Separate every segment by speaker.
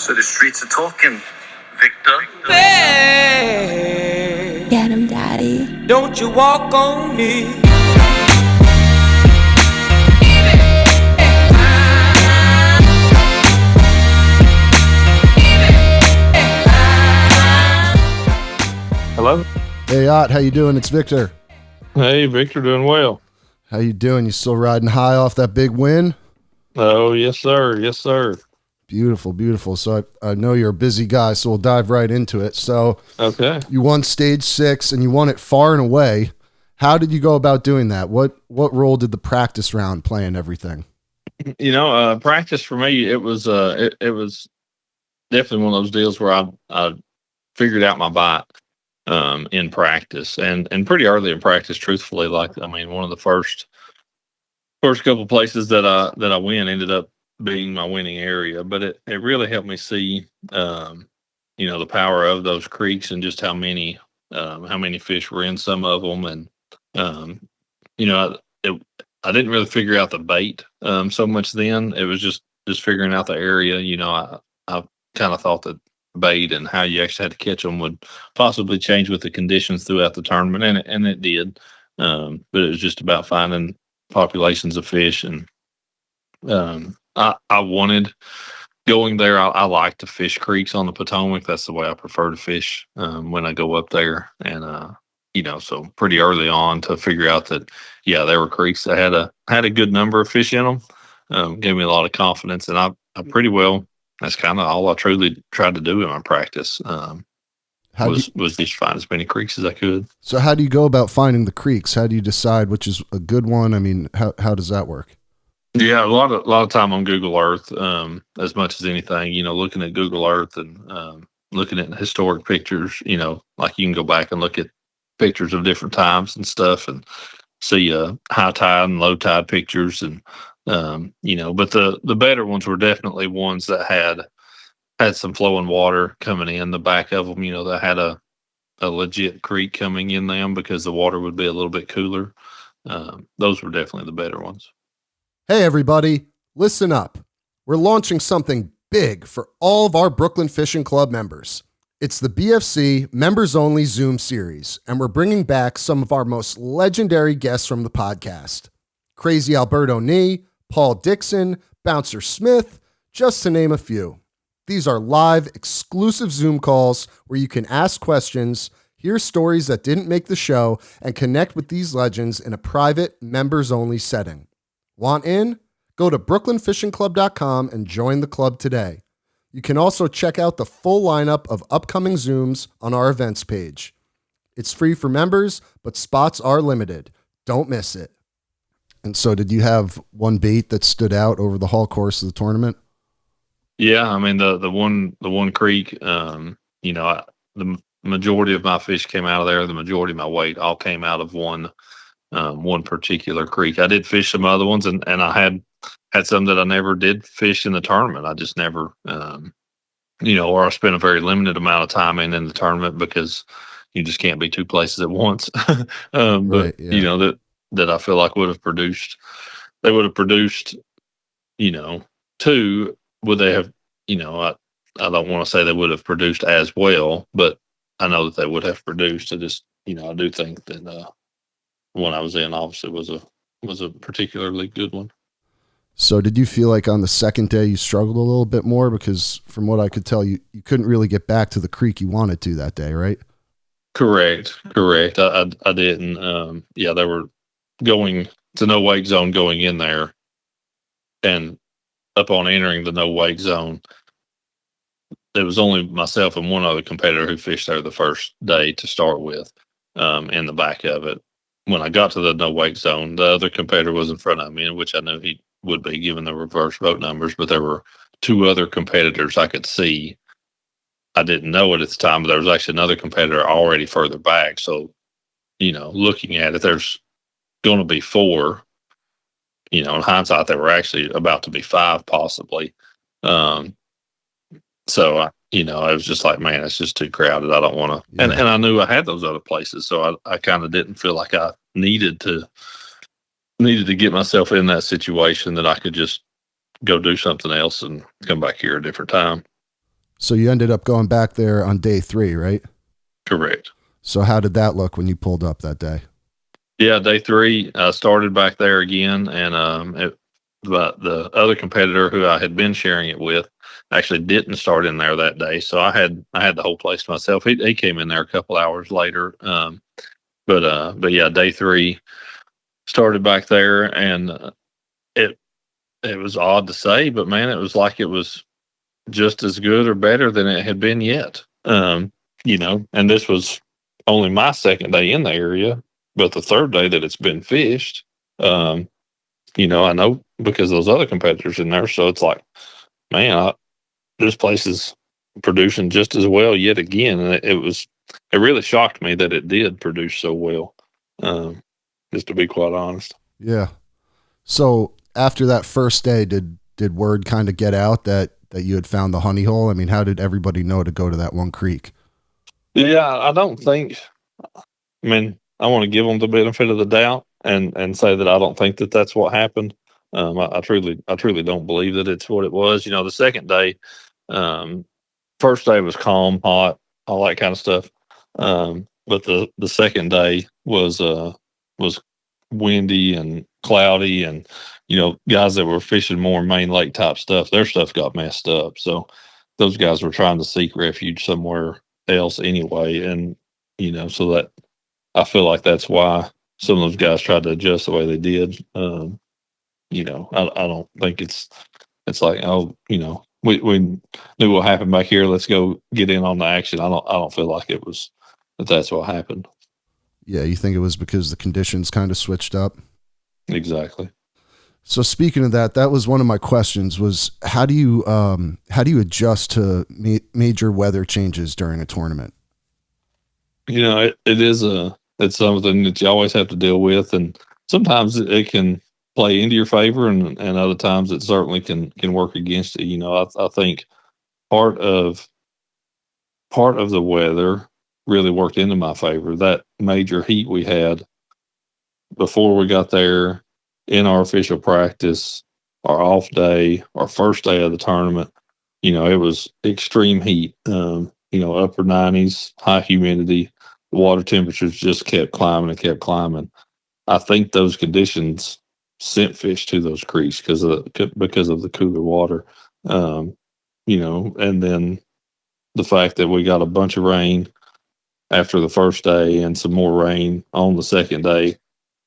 Speaker 1: So the streets are talking, Victor.
Speaker 2: Hey,
Speaker 3: Get him, daddy.
Speaker 2: don't you walk on me.
Speaker 4: Hello.
Speaker 5: Hey, Ott, how you doing? It's Victor.
Speaker 4: Hey, Victor, doing well.
Speaker 5: How you doing? You still riding high off that big win?
Speaker 4: Oh, yes, sir. Yes, sir.
Speaker 5: Beautiful, beautiful. So I know you're a busy guy, so we'll dive right into it. So
Speaker 4: Okay.
Speaker 5: you won stage 6 and you won it far and away. How did you go about doing that? What role did the practice round play in everything?
Speaker 4: Practice for me, it was definitely one of those deals where I figured out my bite in practice and pretty early in practice, truthfully. One of the first couple places that I went ended up being my winning area, but it really helped me see the power of those creeks and just how many fish were in some of them. And I didn't really figure out the bait so much then. It was just figuring out the area. I kind of thought that bait and how you actually had to catch them would possibly change with the conditions throughout the tournament, and it did. But it was just about finding populations of fish, and I wanted going there. I like to fish creeks on the Potomac. That's the way I prefer to fish when I go up there. And so pretty early on to figure out that there were creeks that had a good number of fish in them. Gave me a lot of confidence, and I pretty well. That's kind of all I truly tried to do in my practice. Was just find as many creeks as I could.
Speaker 5: So how do you go about finding the creeks? How do you decide which is a good one? I mean, how does that work?
Speaker 4: Yeah, a lot of time on Google Earth, as much as anything. Looking at Google Earth and looking at historic pictures. Like you can go back and look at pictures of different times and stuff, and see high tide and low tide pictures, and But the better ones were definitely ones that had some flowing water coming in the back of them. That had a legit creek coming in them because the water would be a little bit cooler. Those were definitely the better ones.
Speaker 5: Hey, everybody, listen up. We're launching something big for all of our Brooklyn Fishing Club members. It's the BFC Members Only Zoom series, and we're bringing back some of our most legendary guests from the podcast. Crazy Alberto Nee, Paul Dixon, Bouncer Smith, just to name a few. These are live, exclusive Zoom calls where you can ask questions, hear stories that didn't make the show, and connect with these legends in a private, members-only setting. Want in? Go to brooklynfishingclub.com and join the club today. You can also check out the full lineup of upcoming Zooms on our events page. It's free for members, but spots are limited. Don't miss it. And so did you have one bait that stood out over the whole course of the tournament?
Speaker 4: Yeah, I mean the one creek, the majority of my fish came out of there. The majority of my weight all came out of one particular creek. I did fish some other ones, and I had some that I never did fish in the tournament. I just never, or I spent a very limited amount of time in the tournament because you just can't be two places at once.
Speaker 5: Right, yeah.
Speaker 4: That I feel like would have produced two. Would they have, I don't want to say they would have produced as well, but I know that they would have produced. I just, I do think that the one I was in obviously was a particularly good one.
Speaker 5: So did you feel like on the second day you struggled a little bit more? Because from what I could tell, you couldn't really get back to the creek you wanted to that day, right?
Speaker 4: Correct. I didn't. They were going to no wake zone going in there, and upon entering the no wake zone, there was only myself and one other competitor who fished there the first day to start with, in the back of it. When I got to the no wake zone, the other competitor was in front of me, in which I knew he would be given the reverse vote numbers, but there were two other competitors I could see. I didn't know it at the time, but there was actually another competitor already further back. So, looking at it, there's going to be four. In hindsight, there were actually about to be five, possibly. So, it was just like, man, it's just too crowded. I don't want to. Yeah. And I knew I had those other places, so I kind of didn't feel like I needed to get myself in that situation, that I could just go do something else and come back here a different time.
Speaker 5: So you ended up going back there on day 3, right?
Speaker 4: Correct.
Speaker 5: So how did that look when you pulled up that day?
Speaker 4: Yeah, day 3, I started back there again, and but the other competitor who I had been sharing it with actually didn't start in there that day, so I had the whole place to myself. He came in there a couple hours later, but yeah, day 3 started back there, and it it was odd to say, but man, it was like it was just as good or better than it had been yet. And this was only my second day in the area, but the third day that it's been fished. I know because those other competitors in there, so it's like, man, this place is producing just as well yet again, and it really shocked me that it did produce so well. Just to be quite honest.
Speaker 5: Yeah. So after that first day, did word kind of get out that you had found the honey hole? I mean, how did everybody know to go to that one creek?
Speaker 4: Yeah, I don't think. I mean, I want to give them the benefit of the doubt and say that I don't think that that's what happened. I truly don't believe that it's what it was. The second day, um, first day was calm, hot, all that kind of stuff. But the second day was windy and cloudy, and guys that were fishing more main lake type stuff, their stuff got messed up. So those guys were trying to seek refuge somewhere else anyway, and so that I feel like that's why some of those guys tried to adjust the way they did. I don't think it's like, oh, we knew what happened back here. Let's go get in on the action. I don't feel like it was that's what happened.
Speaker 5: Yeah, you think it was because the conditions kind of switched up?
Speaker 4: Exactly.
Speaker 5: So speaking of that, that was one of my questions was how do you adjust to major weather changes during a tournament?
Speaker 4: It's something that you always have to deal with, and sometimes it can play into your favor, and other times it certainly can work against you. I think part of the weather really worked into my favor. That major heat we had before we got there, in our official practice, our off day, our first day of the tournament, it was extreme heat. Upper 90s, high humidity. The water temperatures just kept climbing and kept climbing. I think those conditions sent fish to those creeks because of the cooler water. And then the fact that we got a bunch of rain after the first day and some more rain on the second day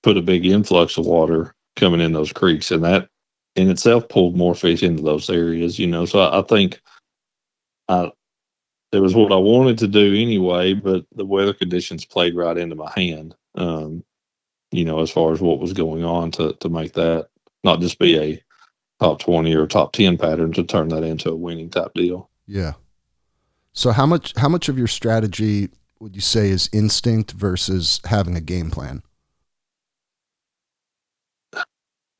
Speaker 4: put a big influx of water coming in those creeks, and that in itself pulled more fish into those areas. So I think it was what I wanted to do anyway, but the weather conditions played right into my hand. As far as what was going on to make that not just be a top 20 or top 10 pattern, to turn that into a winning type deal.
Speaker 5: Yeah. So how much of your strategy would you say is instinct versus having a game plan?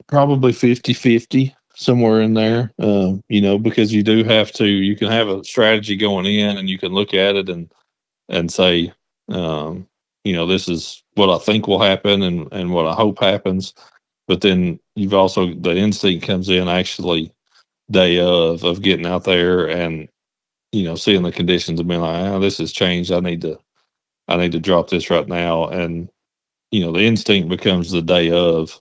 Speaker 4: Probably 50-50, somewhere in there. Because you can have a strategy going in, and you can look at it and say, this is what I think will happen and what I hope happens. But then you've also, the instinct comes in actually day of getting out there and, seeing the conditions and being like, this has changed. I need to drop this right now. And, the instinct becomes the day of,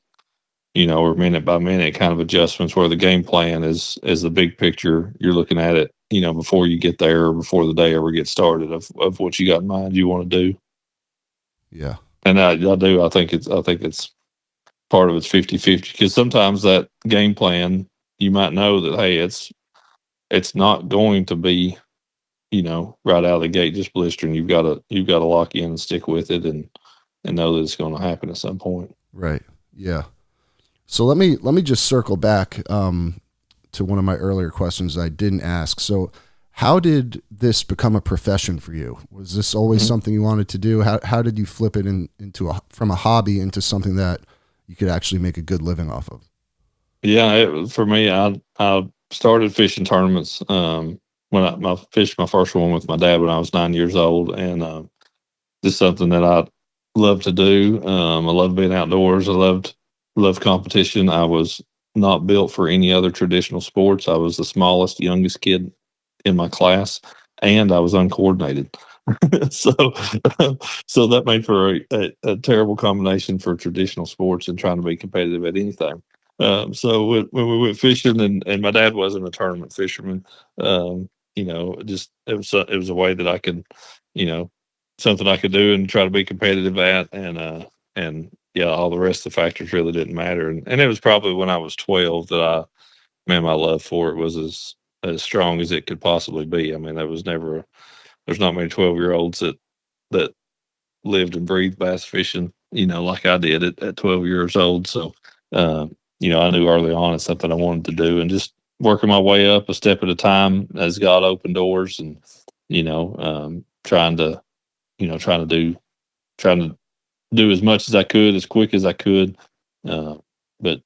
Speaker 4: or minute by minute kind of adjustments, where the game plan is the big picture. You're looking at it, before you get there or before the day ever gets started of what you got in mind you want to do.
Speaker 5: Yeah.
Speaker 4: And I do. I think it's part of it's 50-50, because sometimes that game plan, you might know that, hey, it's not going to be, right out of the gate just blistering. You've got to lock in and stick with it and know that it's going to happen at some point.
Speaker 5: Right. Yeah. So let me just circle back to one of my earlier questions I didn't ask. So how did this become a profession for you? Was this always something you wanted to do? How did you flip it from a hobby into something that you could actually make a good living off of?
Speaker 4: Yeah, for me, I started fishing tournaments when I fished my first one with my dad when I was 9 years old, and just something that I love to do. I love being outdoors. I loved competition. I was not built for any other traditional sports. I was the smallest, youngest kid in my class, and I was uncoordinated. so so that made for a terrible combination for traditional sports and trying to be competitive at anything. So when we went fishing, and my dad wasn't a tournament fisherman, just it was a way that I could, you know, something I could do and try to be competitive at, and yeah, all the rest of the factors really didn't matter. And it was probably when I was 12 that my love for it was as strong as it could possibly be. I mean, there's not many 12-year-olds that lived and breathed bass fishing, like I did at 12 years old. So, I knew early on it's something I wanted to do, and just working my way up a step at a time as God opened doors, and, trying to, trying to do as much as I could, as quick as I could. Uh, but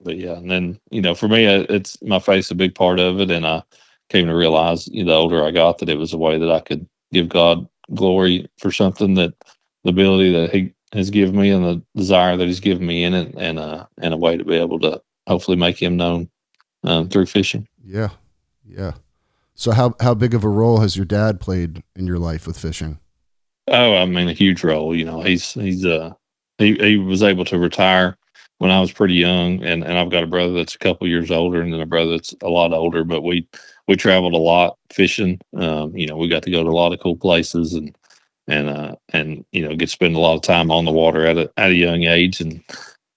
Speaker 4: yeah, and then, for me, it's my faith's a big part of it. And I came to realize, the older I got, that it was a way that I could give God glory for something, that the ability that he has given me and the desire that he's given me in it, and a way to be able to hopefully make him known through fishing.
Speaker 5: Yeah. Yeah. So how big of a role has your dad played in your life with fishing?
Speaker 4: Oh, I mean, a huge role. He was able to retire when I was pretty young, and I've got a brother that's a couple years older, and then a brother that's a lot older. But we traveled a lot fishing. We got to go to a lot of cool places, and get to spend a lot of time on the water at a young age, and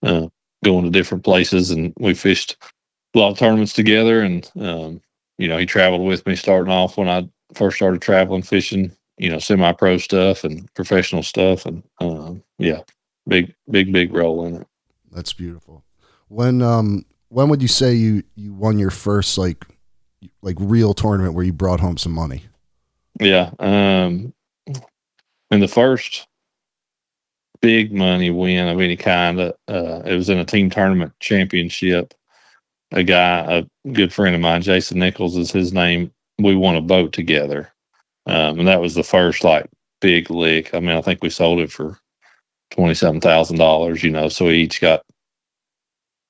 Speaker 4: going to different places. And we fished a lot of tournaments together, and he traveled with me starting off when I first started traveling fishing, semi-pro stuff and professional stuff. And big role in it.
Speaker 5: That's beautiful. When would you say you won your first like real tournament where you brought home some money?
Speaker 4: Yeah. And the first big money win of any kind, it was in a team tournament championship. A good friend of mine, Jason Nichols is his name. We won a boat together. And that was the first big lick. I mean, I think we sold it for $27,000, so we each got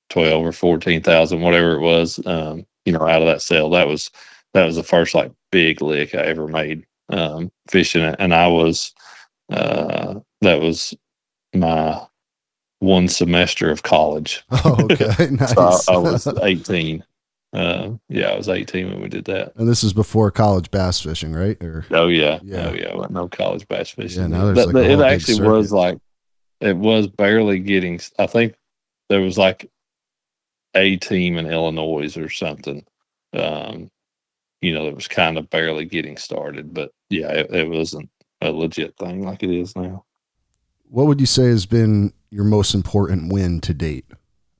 Speaker 4: 12 or 14,000, whatever it was, out of that sale. That was the first big lick I ever made, fishing it. And that was my one semester of college.
Speaker 5: Oh, okay. Nice.
Speaker 4: So I was 18. I was 18 when we did that.
Speaker 5: And this is before college bass fishing, right?
Speaker 4: Oh yeah. No college bass fishing.
Speaker 5: Yeah, now there's
Speaker 4: it actually was it was barely getting. I think there was a team in Illinois or something. It was kind of barely getting started, but yeah, it wasn't a legit thing like it is now.
Speaker 5: What would you say has been your most important win to date,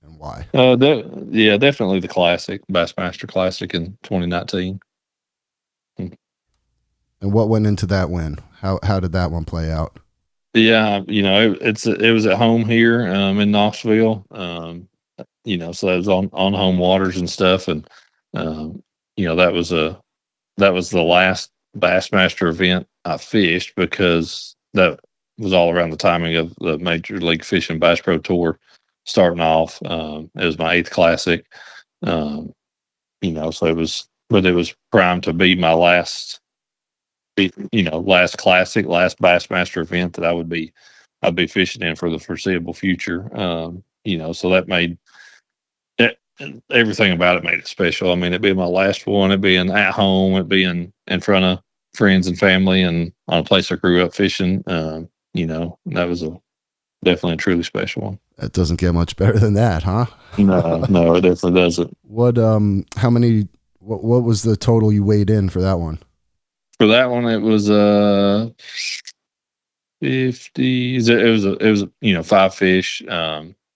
Speaker 5: and why?
Speaker 4: Definitely the Classic, Bassmaster Classic in 2019.
Speaker 5: And what went into that win? How did that one play out?
Speaker 4: Yeah, it was at home here in Knoxville. So that was on home waters and stuff, and that was the last Bassmaster event I fished, because that was all around the timing of the Major League Fishing Bass Pro Tour starting off. It was my 8th Classic, so it was primed to be my last Classic, last Bassmaster event that I'd be fishing in for the foreseeable future. So that made it, everything about it made it special. I mean, it being my last one, it being at home, it being in front of friends and family, and on a place I grew up fishing. That was definitely a truly special one.
Speaker 5: That doesn't get much better than that, huh?
Speaker 4: No, it definitely doesn't.
Speaker 5: What was the total you weighed in for that one?
Speaker 4: For that one, it was 50. It was 5 fish,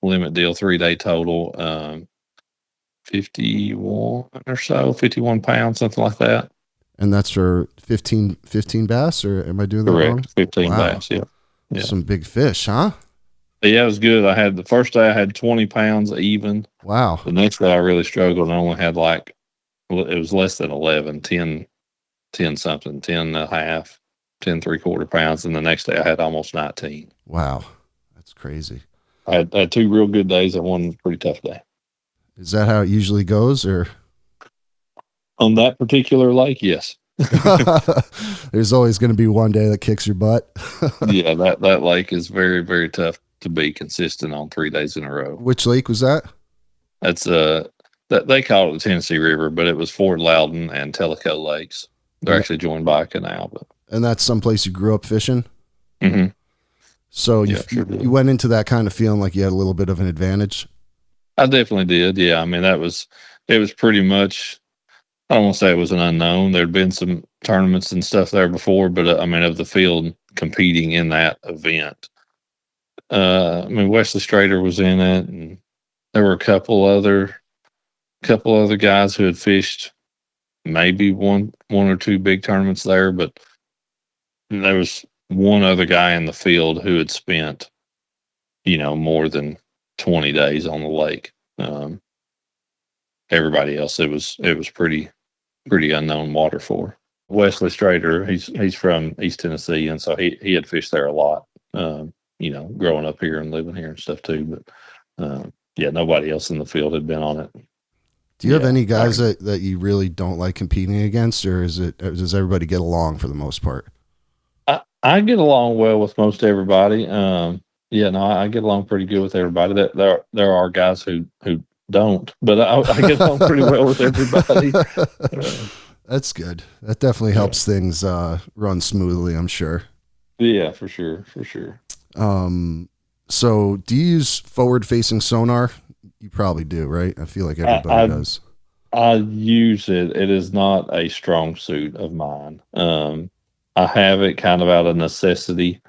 Speaker 4: limit deal, 3-day total, 51 or so, 51 pounds, something like that.
Speaker 5: And that's for 15 bass, or am I doing that wrong?
Speaker 4: Correct, 15 bass. Yeah.
Speaker 5: Some big fish, huh?
Speaker 4: Yeah, it was good. The first day I had 20 pounds even.
Speaker 5: Wow.
Speaker 4: The next day I really struggled. I only had it was less than 11, 10 something, 10 and a half, 10 3/4 pounds. And the next day I had almost 19.
Speaker 5: Wow. That's crazy.
Speaker 4: I had 2 real good days and one pretty tough day.
Speaker 5: Is that how it usually goes, or?
Speaker 4: On that particular lake, yes.
Speaker 5: There's always going to be one day that kicks your butt.
Speaker 4: Yeah, that lake is very, very tough to be consistent on 3 days in a row.
Speaker 5: Which lake was that?
Speaker 4: That's that they call it the Tennessee River, but it was Fort Loudon and Tellico Lakes. They're actually joined by a canal.
Speaker 5: And that's someplace you grew up fishing?
Speaker 4: Mm-hmm.
Speaker 5: So
Speaker 4: Sure
Speaker 5: you went into that kind of feeling like you had a little bit of an advantage?
Speaker 4: I definitely did. Yeah, I mean it was pretty much. I don't want to say it was an unknown. There'd been some tournaments and stuff there before, but I mean of the field competing in that event. I mean Wesley Strader was in it, and there were a couple other guys who had fished maybe one or two big tournaments there, but there was one other guy in the field who had spent, more than 20 days on the lake. Everybody else, it was pretty unknown water for. Wesley Strader, he's from East Tennessee, and so he had fished there a lot. Growing up here and living here and stuff too. But nobody else in the field had been on it.
Speaker 5: Do you have any guys that you really don't like competing against, or does everybody get along for the most part?
Speaker 4: I get along well with most everybody. I get along pretty good with everybody. There are guys who don't, but I get along pretty well with everybody.
Speaker 5: That's good. That definitely helps things run smoothly, I'm sure.
Speaker 4: Yeah, for sure.
Speaker 5: So do you use forward-facing sonar? You probably do, right? I feel like everybody does.
Speaker 4: I use it. It is not a strong suit of mine. I have it kind of out of necessity.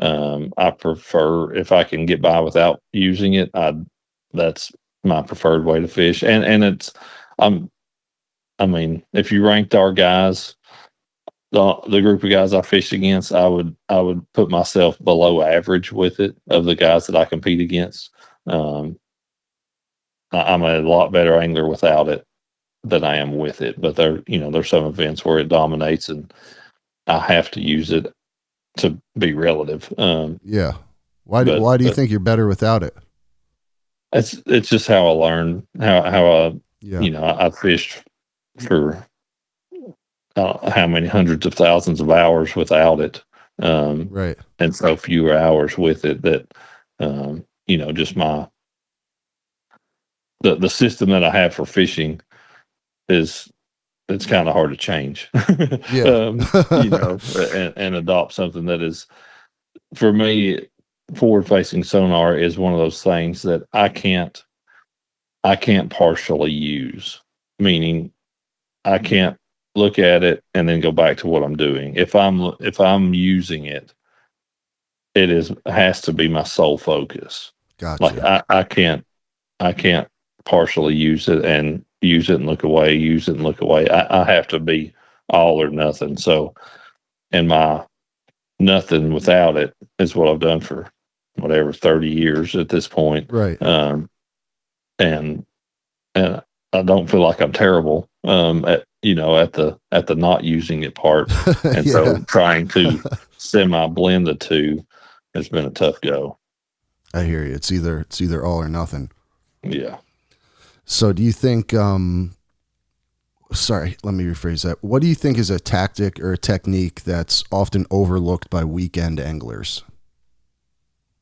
Speaker 4: I prefer, if I can get by without using it, that's my preferred way to fish. And it's, if you ranked our guys, the group of guys I fish against, I would put myself below average with it of the guys that I compete against. I'm a lot better angler without it than I am with it. But there's some events where it dominates, and I have to use it to be relative.
Speaker 5: Yeah. Why do you think you're better without it?
Speaker 4: It's just how I learned how I fished for how many hundreds of thousands of hours without it.
Speaker 5: Right.
Speaker 4: And so fewer hours with it that, just the system that I have for fishing it's kind of hard to change.
Speaker 5: Yeah.
Speaker 4: And adopt something that is, for me, forward-facing sonar is one of those things that I can't partially use. Meaning, I can't look at it and then go back to what I'm doing. If I'm using it, has to be my sole focus.
Speaker 5: Gotcha.
Speaker 4: Like I can't partially use it and use it and look away, use it and look away. I have to be all or nothing. So, and my nothing without it is what I've done for 30 years at this point.
Speaker 5: Right.
Speaker 4: And I don't feel like I'm terrible at the not using it part. And so trying to semi blend the two has been a tough go.
Speaker 5: I hear you. It's either all or nothing.
Speaker 4: Yeah.
Speaker 5: So do you think, sorry, let me rephrase that. What do you think is a tactic or a technique that's often overlooked by weekend anglers?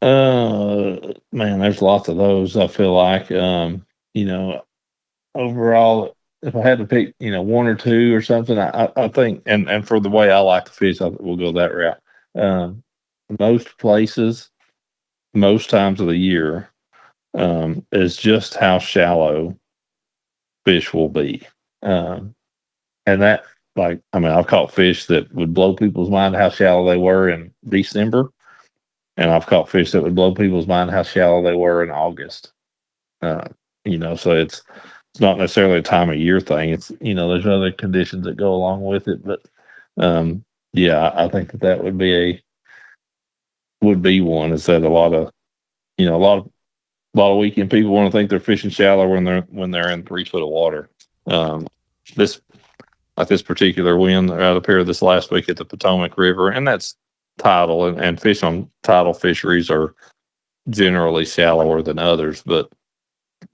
Speaker 4: Man, there's lots of those. I feel like, overall, if I had to pick, one or two or something, I think, and for the way I like to fish, we'll go that route. Most places, most times of the year, is just how shallow fish will be. And that, I've caught fish that would blow people's mind how shallow they were in December. And I've caught fish that would blow people's mind how shallow they were in August. So it's not necessarily a time of year thing. It's, there's other conditions that go along with it. But, I think that would be one, is that a lot of weekend people want to think they're fishing shallow when they're in 3 foot of water. This particular wind out up here this last week at the Potomac River, and that's tidal, and fish on tidal fisheries are generally shallower than others. But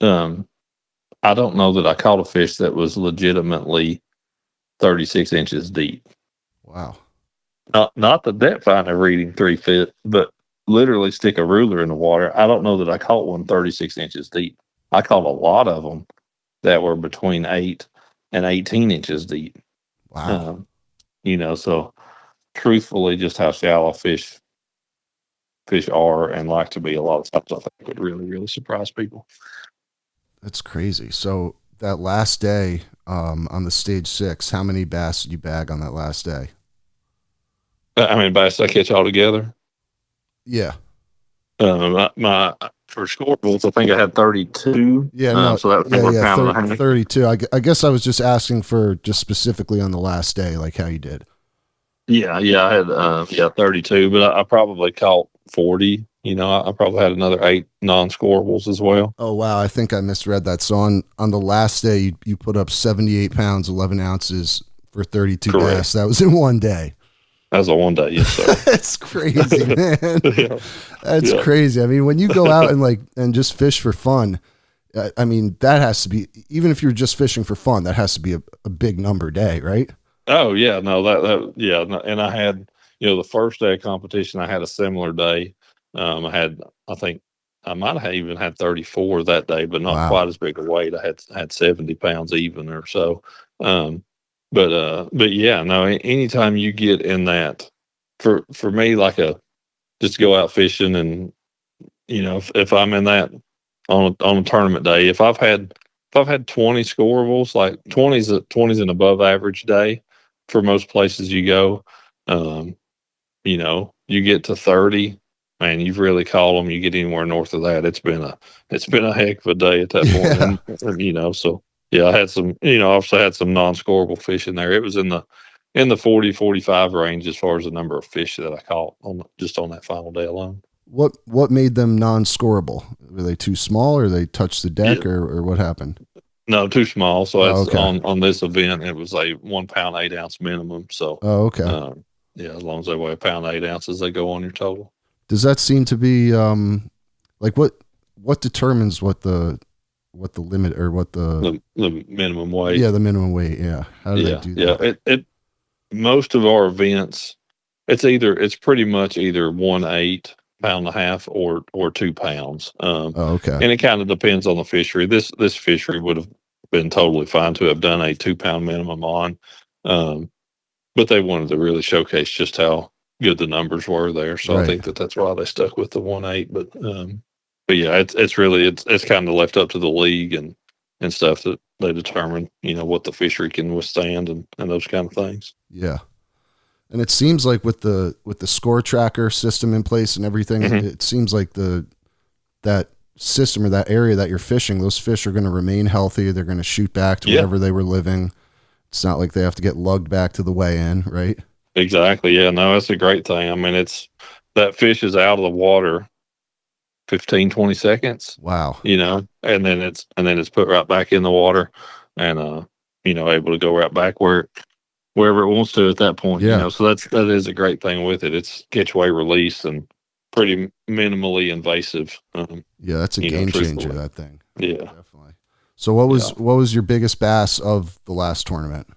Speaker 4: I don't know that I caught a fish that was legitimately 36 inches deep.
Speaker 5: Wow.
Speaker 4: Not the depth finder reading 3 feet, but literally stick a ruler in the water. I don't know that I caught one 36 inches deep. I caught a lot of them that were between 8 and 18 inches deep.
Speaker 5: Wow.
Speaker 4: So truthfully, just how shallow fish are and like to be a lot of times, I think would really, really surprise people.
Speaker 5: That's crazy. So that last day on the stage 6, how many bass did you bag on that last day?
Speaker 4: How many bass I catch all together?
Speaker 5: Yeah.
Speaker 4: My for scoreables, I think I had 32.
Speaker 5: Yeah, no.
Speaker 4: So that was
Speaker 5: Yeah,
Speaker 4: pound and a half.
Speaker 5: 32. I guess I was just asking for just specifically on the last day, like how you did.
Speaker 4: Yeah, I had 32, but I probably caught 40. I probably had another 8 non-scoreables as well.
Speaker 5: Oh wow, I think I misread that. So on the last day, you put up 78 pounds, 11 ounces for 32
Speaker 4: Correct.
Speaker 5: bass. That was in one day.
Speaker 4: That was a one day, yes, sir.
Speaker 5: That's crazy, man.
Speaker 4: Yeah.
Speaker 5: That's crazy. I mean, when you go out and just fish for fun, I mean, that has to be, even if you're just fishing for fun, that has to be a big number day, right?
Speaker 4: Oh yeah, no, and I had, the first day of competition, I had a similar day. I think I might have even had 34 that day, but not quite as big a weight. I had 70 pounds even or so. But yeah, no, anytime you get in that, for me, just go out fishing and, if I'm in that on a tournament day, if I've had 20 scoreables, like 20's an above average day for most places you go. You get to 30, man, you've really caught them. You get anywhere north of that, it's been a heck of a day at that point.
Speaker 5: Yeah.
Speaker 4: And so yeah, I had some, obviously had some non-scoreable fish in there. It was in the 40, 45 range as far as the number of fish that I caught just on that final day alone.
Speaker 5: What made them non-scoreable? Were they too small, or they touched the deck, or what happened?
Speaker 4: No, too small. So that's
Speaker 5: okay.
Speaker 4: on this event, it was a 1 pound 8 ounce minimum. So
Speaker 5: okay.
Speaker 4: Yeah, as long as they weigh 1 pound 8 ounces, they go on your total.
Speaker 5: Does that seem to be like what determines what the limit, or what the
Speaker 4: minimum weight?
Speaker 5: Yeah, the minimum weight. Yeah. How do they do that?
Speaker 4: Yeah. Most of our events, it's pretty much either 1/8 pound and a half or 2 pounds.
Speaker 5: okay.
Speaker 4: And it kind of depends on the fishery. This fishery would have been totally fine to have done a 2 pound minimum on. But they wanted to really showcase just how good the numbers were there. So
Speaker 5: Right.
Speaker 4: I think that's why they stuck with the 1/8. But yeah, it's really, it's kind of left up to the league and stuff that they determine, what the fishery can withstand and those kind of things.
Speaker 5: Yeah. And it seems like with the score tracker system in place and everything, it seems like that system, or that area that you're fishing, those fish are going to remain healthy. They're going to shoot back to wherever they were living. It's not like they have to get lugged back to the weigh-in, right?
Speaker 4: Exactly. Yeah, no, that's a great thing. I mean, that fish is out of the water 15, 20 seconds.
Speaker 5: Wow.
Speaker 4: And then it's put right back in the water and, able to go right back wherever it wants to at that point.
Speaker 5: Yeah.
Speaker 4: So that is a great thing with it. It's catch, weigh, release, and pretty minimally invasive.
Speaker 5: Yeah, that's a game changer, that thing.
Speaker 4: Yeah,
Speaker 5: definitely. So what was your biggest bass of the last tournament?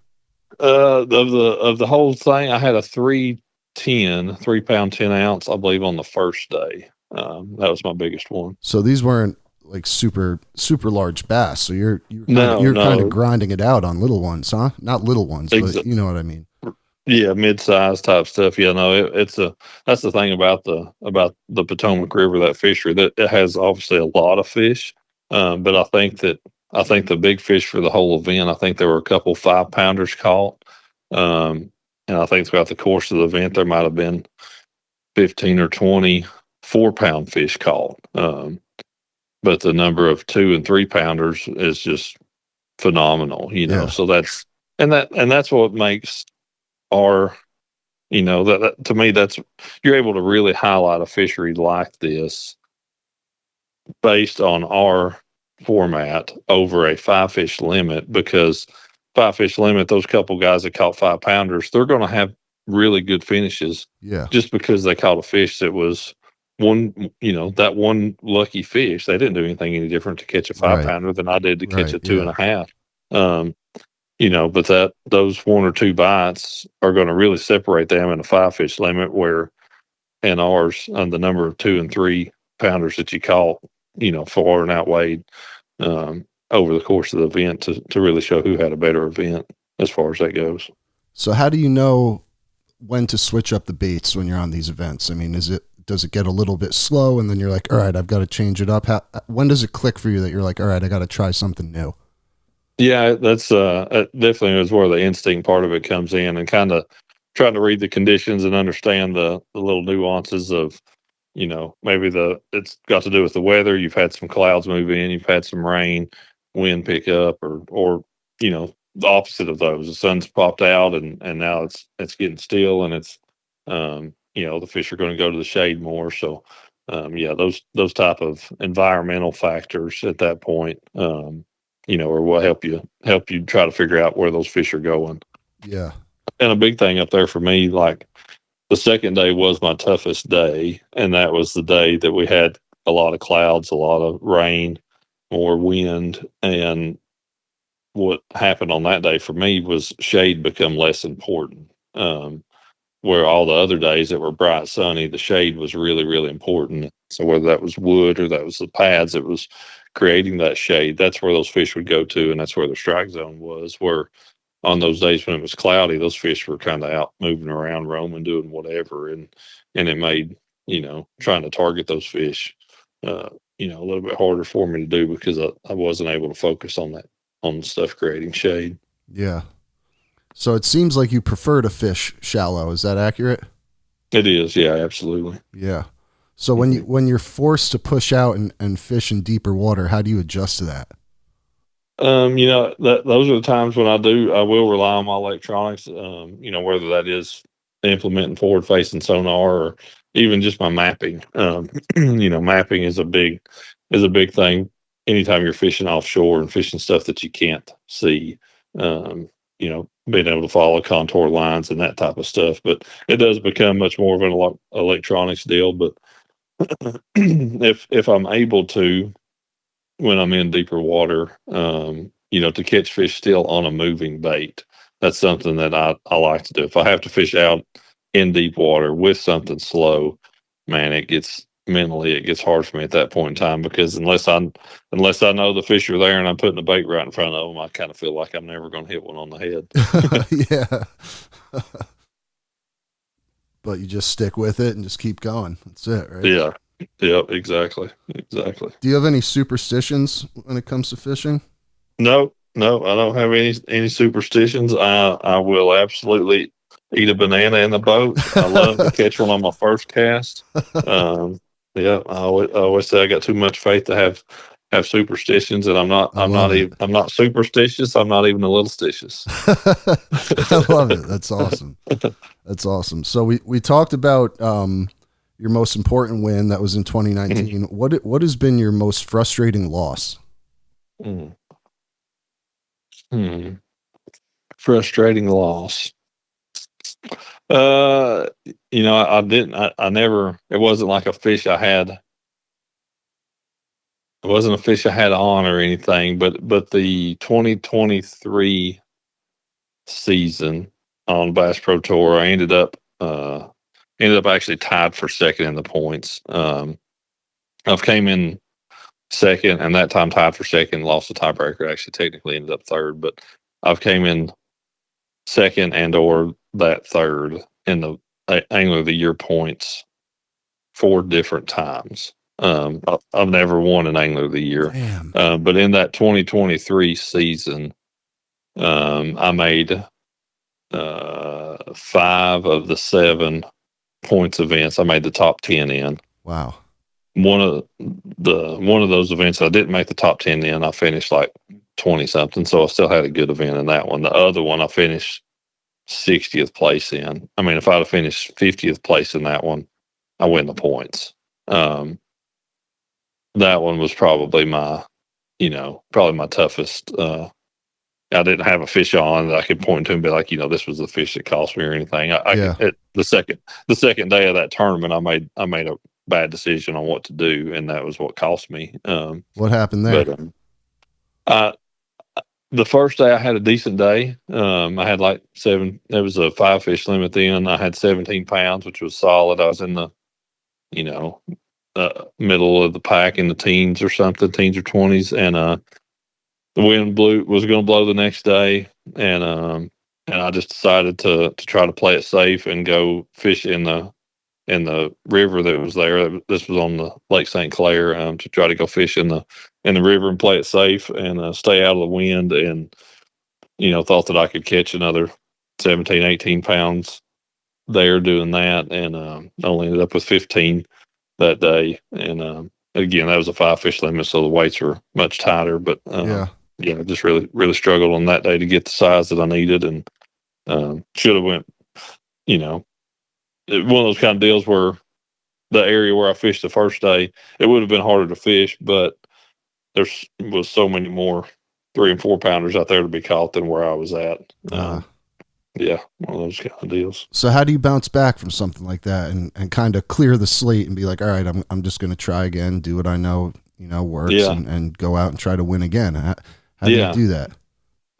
Speaker 4: Of the whole thing, I had a 3 pound 10 ounce, I believe, on the first day. That was my biggest one.
Speaker 5: So these weren't like super large bass. So you're kind of grinding it out on little ones, huh? Not little ones, but you know what I mean.
Speaker 4: Yeah, mid-size type stuff. Yeah, no, that's the thing about the Potomac River, that fishery, that it has obviously a lot of fish. But I think the big fish for the whole event, I think there were a couple 5-pounders caught. And I think throughout the course of the event, there might have been 15 or 20 4-pound fish caught. But the number of 2 and 3 pounders is just phenomenal,
Speaker 5: Yeah.
Speaker 4: So that's what makes our, that to me, you're able to really highlight a fishery like this based on our format over a 5-fish limit, because 5-fish limit, those couple guys that caught 5-pounders, they're going to have really good finishes.
Speaker 5: Yeah.
Speaker 4: Just because they caught a fish that was that one lucky fish. They didn't do anything any different to catch a 5-pounder than I did to catch a 2.5. but those 1 or 2 bites are going to really separate them in a 5-fish limit, where in ours, the number of 2 and 3 pounders that you caught, far and outweighed over the course of the event to really show who had a better event as far as that goes.
Speaker 5: So how do you know when to switch up the baits when you're on these events? I mean, does it get a little bit slow and then you're like, all right, I've got to change it up? When does it click for you that you're like, all right, I got to try something new?
Speaker 4: Yeah, that's definitely is where the instinct part of it comes in, and kind of trying to read the conditions and understand the little nuances of, maybe it's got to do with the weather. You've had some clouds move in, you've had some rain, wind pick up, or the opposite of those. The sun's popped out and now it's getting still, and it's the fish are going to go to the shade more. So those type of environmental factors at that point or will help you try to figure out where those fish are going.
Speaker 5: Yeah.
Speaker 4: And a big thing up there for me, like the second day was my toughest day, and that was the day that we had a lot of clouds, a lot of rain, more wind. And what happened on that day for me was shade become less important. Where all the other days that were bright sunny, the shade was really, really important. So whether that was wood or that was the pads, it was creating that shade. That's where those fish would go to, and that's where the strike zone was. Where on those days when it was cloudy, those fish were kind of out moving around, roaming, doing whatever, and it made trying to target those fish a little bit harder for me to do, because I wasn't able to focus on stuff creating shade.
Speaker 5: Yeah. So it seems like you prefer to fish shallow. Is that accurate?
Speaker 4: It is. Yeah, absolutely.
Speaker 5: Yeah. So when you're forced to push out and fish in deeper water, how do you adjust to that?
Speaker 4: Those are the times when I will rely on my electronics, whether that is implementing forward facing sonar or even just my mapping. Mapping is a big thing anytime you're fishing offshore and fishing stuff that you can't see. Being able to follow contour lines and that type of stuff, but it does become much more of an electronics deal. But if I'm able to, when I'm in deeper water, to catch fish still on a moving bait, that's something that I like to do. If I have to fish out in deep water with something slow, man, it gets hard for me at that point in time, because unless I know the fish are there and I'm putting the bait right in front of them, I kind of feel like I'm never going to hit one on the head.
Speaker 5: Yeah. But you just stick with it and just keep going. That's it, right?
Speaker 4: Yeah. Yep. Exactly. Do
Speaker 5: you have any superstitions when it comes to fishing?
Speaker 4: No, I don't have any superstitions. I will absolutely eat a banana in the boat. I love to catch one on my first cast. I always say I got too much faith to have superstitions, and I'm not superstitious. I'm not even a little stitious.
Speaker 5: I love it. That's awesome. That's awesome. So we talked about your most important win. That was in 2019. What has been your most frustrating loss?
Speaker 4: Frustrating loss. It wasn't like a fish I had. It wasn't a fish I had on or anything, but the 2023 season on Bass Pro Tour, I ended up actually tied for second in the points. I've came in second, and that time tied for second, lost the tiebreaker. Actually, technically ended up third, but I've came in second and or that third in the Angler of the Year points 4 different times. I've never won an Angler of the Year. But in that 2023 season, I made 5 of the 7 points events. I made the top 10 in.
Speaker 5: Wow.
Speaker 4: One of those events I didn't make the top 10 in. I finished like 20 something, so I still had a good event in that one. The other one I finished 60th place in. I mean, if I'd have finished 50th place in that one, I win the points. That one was probably my toughest. I didn't have a fish on that I could point to and be like, this was the fish that cost me or anything. The second day of that tournament, I made a bad decision on what to do, and that was what cost me.
Speaker 5: What happened there?
Speaker 4: But The first day I had a decent day. I had like there was a 5 fish limit then. I had 17 pounds, which was solid. I was in the, you know, middle of the pack in the teens or something, teens or 20s. And the wind was going to blow the next day. And I just decided to try to play it safe and go fish in the river that was there. This was on the Lake St. Clair, to try to go fish in the river and play it safe and stay out of the wind. And, thought that I could catch another 17, 18 pounds there doing that. And only ended up with 15 that day. And again, that was a 5 fish limit, so the weights were much tighter. But just really, really struggled on that day to get the size that I needed, and should have went, one of those kind of deals where the area where I fished the first day, it would have been harder to fish, but there was so many more 3 and 4 pounders out there to be caught than where I was at. One of those kind of deals.
Speaker 5: So how do you bounce back from something like that and kind of clear the slate and be like, all right, I'm just going to try again, do what I know, works, and go out and try to win again. How do you do that?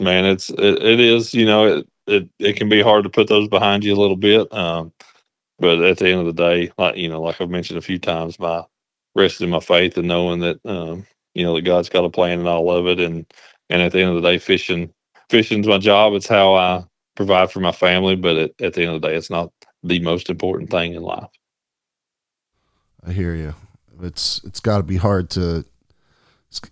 Speaker 4: Man, it is, it can be hard to put those behind you a little bit. But at the end of the day, like I've mentioned a few times, my resting my faith and knowing that, that God's got a plan in all of it. And at the end of the day, fishing's my job. It's how I provide for my family. But at the end of the day, it's not the most important thing in life.
Speaker 5: I hear you. It's got to be hard to,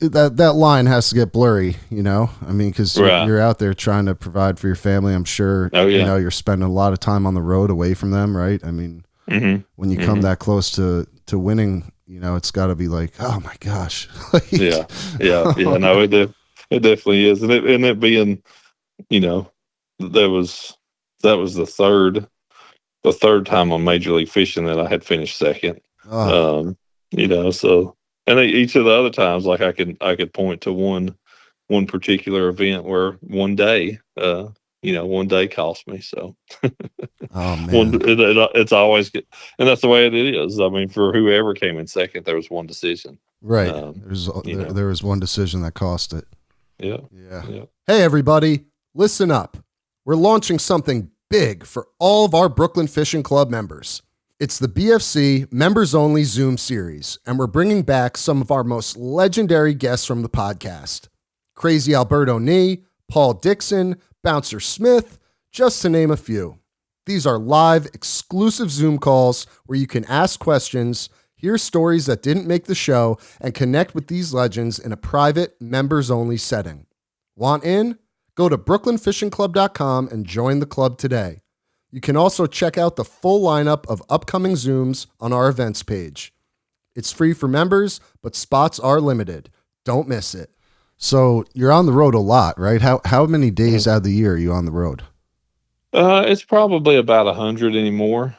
Speaker 5: that line has to get blurry, because you're out there trying to provide for your family. I'm sure, you're spending a lot of time on the road away from them, right? I mean, when you come that close to winning, it's got to be like, oh my gosh.
Speaker 4: Yeah. No, it definitely is. And it being, that was the third time on Major League Fishing that I had finished second. So. And each of the other times, like I could point to one particular event where one day cost me. So,
Speaker 5: oh man,
Speaker 4: it's always good, and that's the way it is. I mean, for whoever came in second, there was one decision.
Speaker 5: Right. There was one decision that cost it.
Speaker 4: Yeah.
Speaker 5: Hey, everybody, listen up. We're launching something big for all of our Brooklyn Fishing Club members. It's the BFC Members Only Zoom series, and we're bringing back some of our most legendary guests from the podcast. Crazy Alberto Nee, Paul Dixon, Bouncer Smith, just to name a few. These are live, exclusive Zoom calls where you can ask questions, hear stories that didn't make the show, and connect with these legends in a private, members-only setting. Want in? Go to brooklynfishingclub.com and join the club today. You can also check out the full lineup of upcoming Zooms on our events page. It's free for members, but spots are limited. Don't miss it. So you're on the road a lot, right? How many days out of the year are you on the road?
Speaker 4: It's probably about 100 anymore.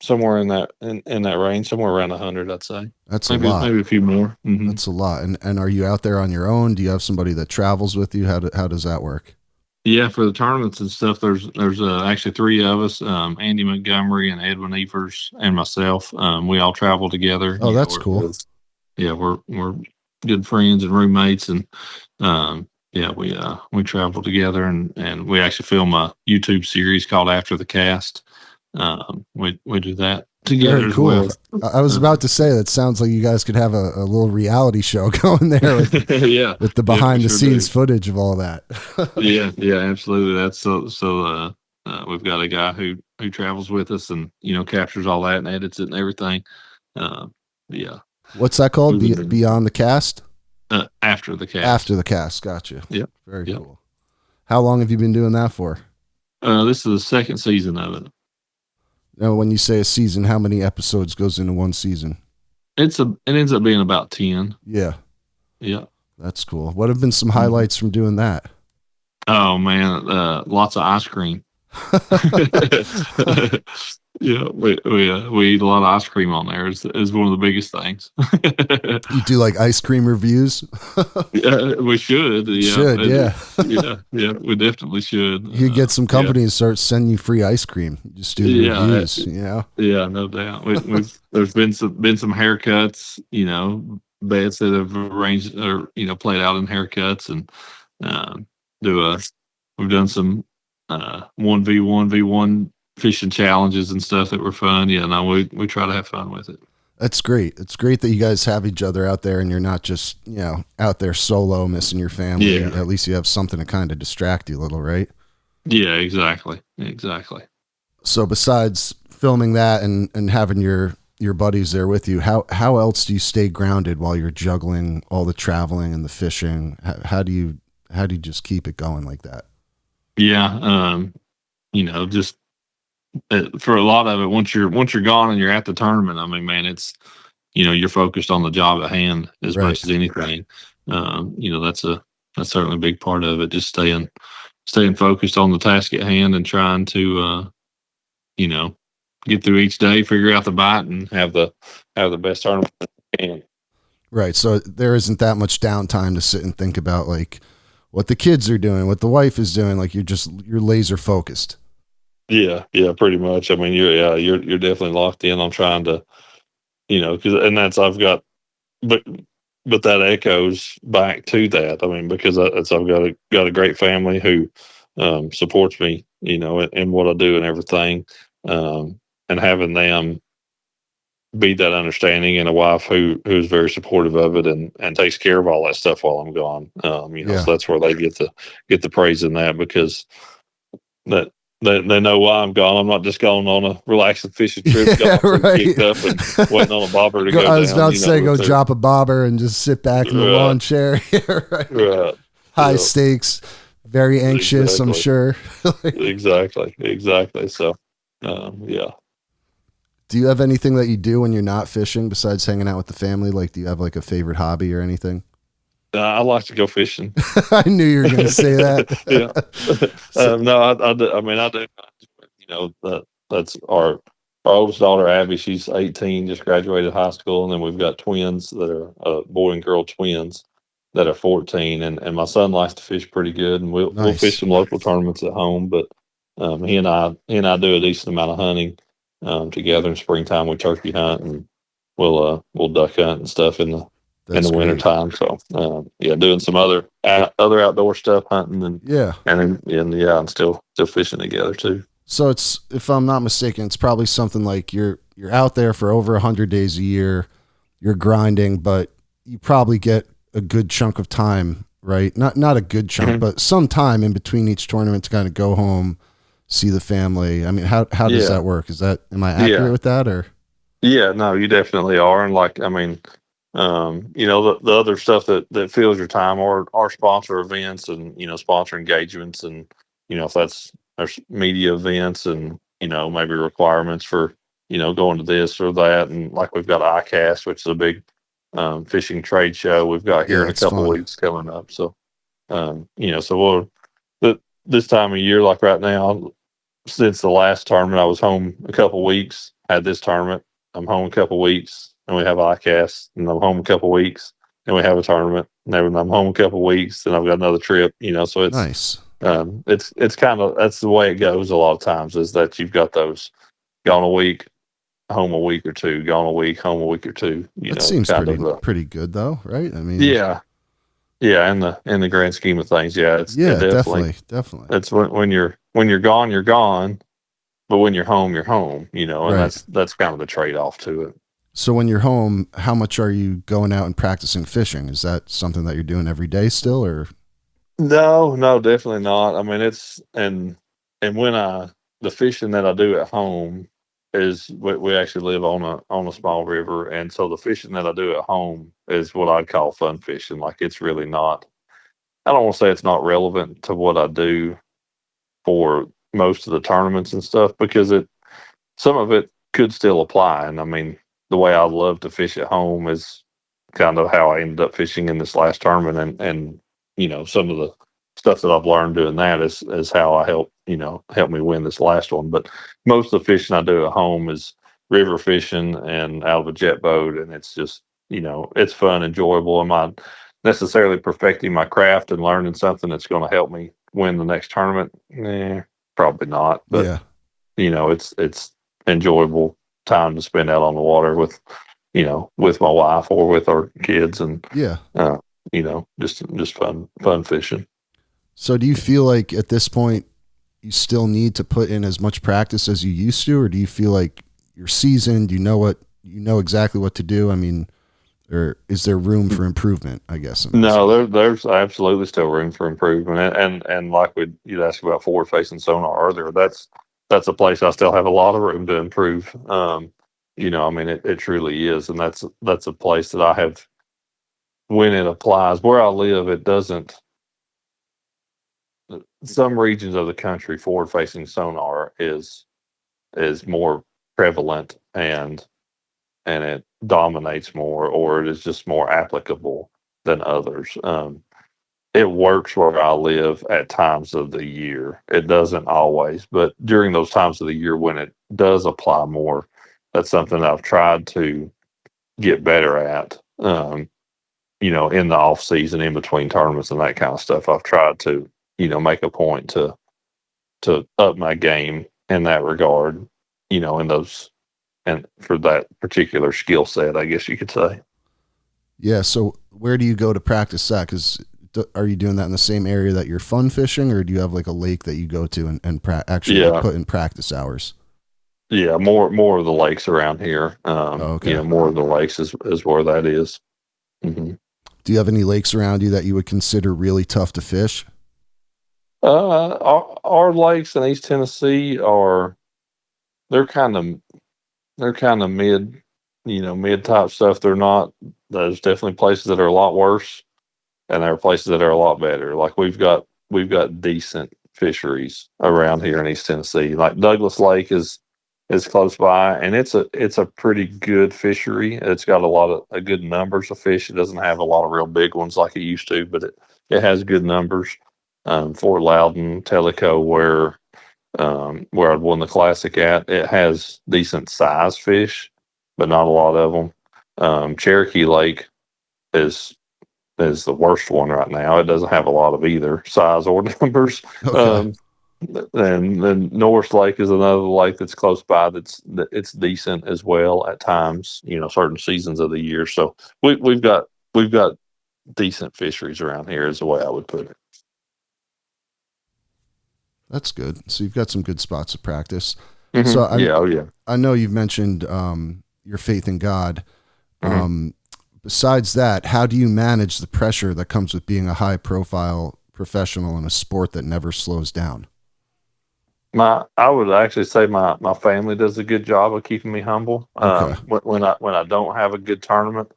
Speaker 4: Somewhere in that range, somewhere around 100, I'd say.
Speaker 5: That's a lot.
Speaker 4: Maybe a few more. Mm-hmm.
Speaker 5: That's a lot. And are you out there on your own? Do you have somebody that travels with you? How does that work?
Speaker 4: Yeah, for the tournaments and stuff, there's actually 3 of us, Andy Montgomery and Edwin Evers and myself. We all travel together.
Speaker 5: Oh, that's cool.
Speaker 4: We're good friends and roommates, and we travel together, and we actually film a YouTube series called After the Cast. We do that together.
Speaker 5: Very cool.
Speaker 4: As well.
Speaker 5: I was about to say that sounds like you guys could have a little reality show going there with, with the behind the scenes footage of all that.
Speaker 4: yeah, absolutely. That's so we've got a guy who travels with us and captures all that and edits it and everything.
Speaker 5: What's that called? Beyond the Cast?
Speaker 4: After the Cast.
Speaker 5: After the Cast. Gotcha.
Speaker 4: Yeah.
Speaker 5: Very cool. How long have you been doing that for?
Speaker 4: This is the second season of it.
Speaker 5: Now, when you say a season, how many episodes goes into one season?
Speaker 4: It ends up being about 10.
Speaker 5: Yeah. That's cool. What have been some
Speaker 4: Mm-hmm.
Speaker 5: highlights from doing that?
Speaker 4: Oh man, lots of ice cream. Yeah, we eat a lot of ice cream on there. Is one of the biggest things.
Speaker 5: You do like ice cream reviews?
Speaker 4: Yeah, we should. Yeah, yeah, we definitely should.
Speaker 5: You get some companies to start sending you free ice cream. Just do reviews.
Speaker 4: Yeah, no doubt. There's been some haircuts. Bets that have arranged or played out in haircuts, and do a. We've done some 1v1 fishing challenges and stuff that were fun. Yeah, no, we try to have fun with it.
Speaker 5: That's great. It's great that you guys have each other out there and you're not just, out there solo missing your family.
Speaker 4: Yeah.
Speaker 5: At least you have something to kind of distract you a little, right?
Speaker 4: Yeah, exactly.
Speaker 5: So besides filming that and having your buddies there with you, how else do you stay grounded while you're juggling all the traveling and the fishing? How do you just keep it going like that?
Speaker 4: Yeah, just for a lot of it, once you're gone and you're at the tournament, I mean, man, it's you're focused on the job at hand as much as anything. That's certainly a big part of it. Just staying focused on the task at hand and trying to get through each day, figure out the bite, and have the best tournament you can.
Speaker 5: Right. So there isn't that much downtime to sit and think about like what the kids are doing, what the wife is doing. Like you're laser focused.
Speaker 4: Yeah, pretty much. I mean, you're definitely locked in on trying to, but that echoes back to that. I mean, because I've got a great family who supports me, in what I do and everything, and having them be that understanding, and a wife who's very supportive of it and takes care of all that stuff while I'm gone. So that's where they get the praise in that, because that. They know why I'm gone. I'm not just going on a relaxing fishing trip, kicked up and waiting on a bobber to go down.
Speaker 5: I was about to say, go drop a bobber and just sit back in the lawn chair. Right. High stakes, very anxious, I'm sure.
Speaker 4: Exactly. So, yeah.
Speaker 5: Do you have anything that you do when you're not fishing besides hanging out with the family? Like, do you have like a favorite hobby or anything?
Speaker 4: I like to go fishing.
Speaker 5: I knew you were going to say that.
Speaker 4: Yeah. No, I do. I mean, I do. That's our oldest daughter, Abby. She's 18, just graduated high school, and then we've got twins that are boy and girl twins that are 14. And my son likes to fish pretty good, and we'll fish some local tournaments at home. But he and I do a decent amount of hunting together. In springtime, we turkey hunt, and we'll duck hunt and stuff in the winter time. So doing some other outdoor stuff, hunting and still fishing together too.
Speaker 5: So it's, if I'm not mistaken, it's probably something like you're out there for over 100 days a year, you're grinding, but you probably get a good chunk of time, right? Not a good chunk, but some time in between each tournament to kind of go home, see the family. I mean, how does that work? Am I accurate with that, or?
Speaker 4: Yeah, no, you definitely are. And the other stuff that fills your time are our sponsor events and, sponsor engagements. And, if there's media events and, maybe requirements for, going to this or that. And like we've got ICAST, which is a big fishing trade show we've got here in a couple of weeks coming up. So, so this time of year, like right now, since the last tournament, I was home a couple of weeks, had this tournament, I'm home a couple of weeks, and we have ICAST, and I'm home a couple of weeks, and we have a tournament, and then I'm home a couple of weeks, and I've got another trip, so it's
Speaker 5: nice.
Speaker 4: It's kind of, that's the way it goes a lot of times, is that you've got those gone a week, home a week or two, gone a week, home a week or two.
Speaker 5: That seems pretty good though, right? I mean,
Speaker 4: yeah. In the grand scheme of things, it's
Speaker 5: definitely.
Speaker 4: It's when you're gone, you're gone, but when you're home, you're home. And that's kind of the trade off to it.
Speaker 5: So when you're home, how much are you going out and practicing fishing? Is that something that you're doing every day still, or?
Speaker 4: No, definitely not. I mean, it's and when the fishing that I do at home is, we actually live on a small river, and so the fishing that I do at home is what I'd call fun fishing. Like, it's really not. I don't want to say it's not relevant to what I do for most of the tournaments and stuff, because some of it could still apply. And I mean, the way I love to fish at home is kind of how I ended up fishing in this last tournament, and some of the stuff that I've learned doing that is how I help me win this last one. But most of the fishing I do at home is river fishing and out of a jet boat, and it's just, it's fun, enjoyable. Am I necessarily perfecting my craft and learning something that's going to help me win the next tournament? Probably not. But it's enjoyable time to spend out on the water with my wife or with our kids, and just fun fishing.
Speaker 5: So do you feel like at this point you still need to put in as much practice as you used to, or do you feel like you're seasoned, you know exactly what to do? I mean, or is there room for improvement, I guess?
Speaker 4: No, there's absolutely still room for improvement. And like you'd asked about forward facing sonar earlier, that's a place I still have a lot of room to improve. I mean, it truly is. And that's a place that I have, when it applies where I live, it doesn't. Some regions of the country, forward facing sonar is more prevalent, and it dominates more, or it is just more applicable than others. It works where I live at times of the year. It doesn't always, but during those times of the year when it does apply more, that's something I've tried to get better at. In the off season, in between tournaments and that kind of stuff, I've tried to, make a point to up my game in that regard, in those, and for that particular skill set, I guess you could say.
Speaker 5: Yeah. So where do you go to practice that? Because are you doing that in the same area that you're fun fishing, or do you have like a lake that you go to and actually put in practice hours?
Speaker 4: Yeah, more of the lakes around here.
Speaker 5: Okay.
Speaker 4: More of the lakes is where that is. Mm-hmm.
Speaker 5: Do you have any lakes around you that you would consider really tough to fish?
Speaker 4: Our lakes in East Tennessee they're kind of mid, mid type stuff. They're not. There's definitely places that are a lot worse, and there are places that are a lot better. Like we've got decent fisheries around here in East Tennessee. Like Douglas Lake is close by, and it's a pretty good fishery. It's got a good numbers of fish. It doesn't have a lot of real big ones like it used to, but it has good numbers. Fort Loudon, Tellico, where I'd won the classic at, it has decent size fish, but not a lot of them. Cherokee Lake is the worst one right now. It doesn't have a lot of either size or numbers.
Speaker 5: Okay.
Speaker 4: And then Norris Lake is another lake that's close by. It's decent as well at times. Certain seasons of the year. So we've got decent fisheries around here, is the way I would put it.
Speaker 5: That's good. So you've got some good spots of practice.
Speaker 4: Mm-hmm.
Speaker 5: So I know you've mentioned your faith in God.
Speaker 4: Mm-hmm.
Speaker 5: Besides that, how do you manage the pressure that comes with being a high profile professional in a sport that never slows down?
Speaker 4: I would actually say my family does a good job of keeping me humble.
Speaker 5: Okay.
Speaker 4: When I don't have a good tournament,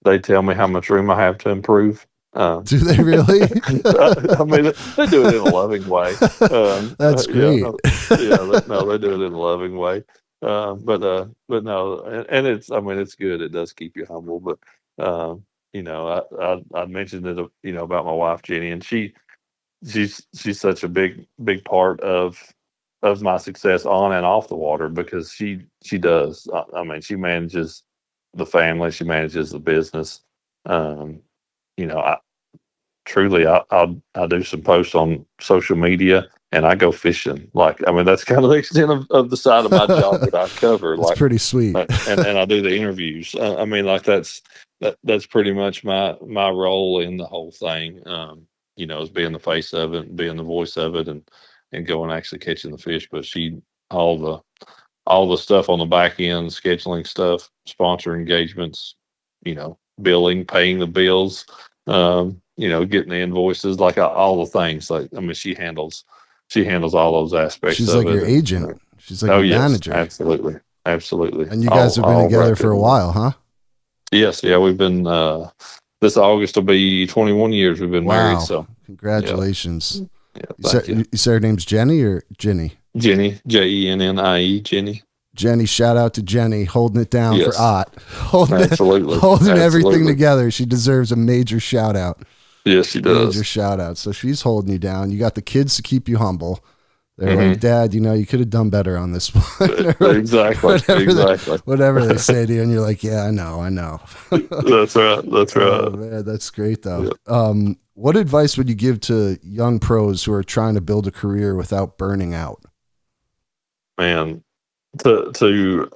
Speaker 4: they tell me how much room I have to improve.
Speaker 5: Do they really?
Speaker 4: I mean, they do it in a loving way.
Speaker 5: That's great.
Speaker 4: They do it in a loving way. But no, and it's good. It does keep you humble. But I mentioned it, about my wife Jenny, and she's such a big part of my success on and off the water, because she does. I mean, she manages the family, she manages the business. I truly, I do some posts on social media, and I go fishing. Like, I mean, that's kind of the extent of the side of my job that I cover.
Speaker 5: It's pretty sweet.
Speaker 4: and I do the interviews. I mean, like that's pretty much my role in the whole thing. Is being the face of it, and being the voice of it, and going actually catching the fish. But all the stuff on the back end, scheduling stuff, sponsor engagements, billing, paying the bills, getting the invoices, like all the things. Like, I mean, she handles all those aspects.
Speaker 5: She's
Speaker 4: of
Speaker 5: like
Speaker 4: it.
Speaker 5: your agent. She's like your manager.
Speaker 4: Absolutely.
Speaker 5: And you guys have been together for a while, huh?
Speaker 4: Yes. Yeah. We've been, this August will be 21 years we've been married. So
Speaker 5: congratulations.
Speaker 4: Yeah,
Speaker 5: you said her name's Jenny or Ginny?
Speaker 4: Jenny, Jennie, Jenny.
Speaker 5: Jenny, shout out to Jenny, holding it down for Ott. Holding
Speaker 4: Absolutely.
Speaker 5: everything together. She deserves a major shout out.
Speaker 4: Yes, she does.
Speaker 5: Major shout out. So she's holding you down. You got the kids to keep you humble. They're like, Dad, you could have done better on this one.
Speaker 4: Exactly.
Speaker 5: Whatever they say to you, and you're like, yeah, I know.
Speaker 4: That's right.
Speaker 5: Oh, man, that's great, though. Yeah. What advice would you give to young pros who are trying to build a career without burning out?
Speaker 4: Man, to